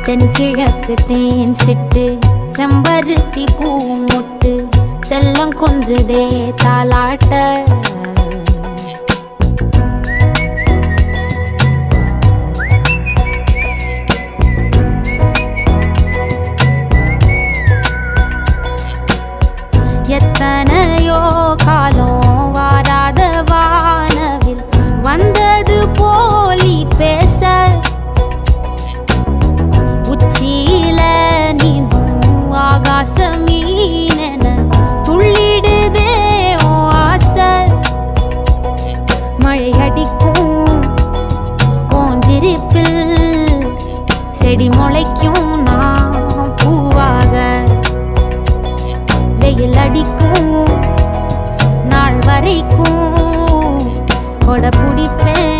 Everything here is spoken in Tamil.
தென்கிழக்கு தேன் சிட்டு செம்பருத்தி பூ முட்டு செல்லம் கொஞ்சுதே தாலாட்ட எத்தனையோ காலம் வாராத வானவில் வந்தது போலி பேச உச்சியில நீந்தும் ஆகாச மீனென துள்ளிடுதே ஓ ஆசை மழை அடிக்கும் ஓஞ்சிருப்பில் செடி முளைக்கும் நான் பூவாக வெயில் அடிக்கும் நாள் வரைக்கும் கொடை பிடிப்பேன்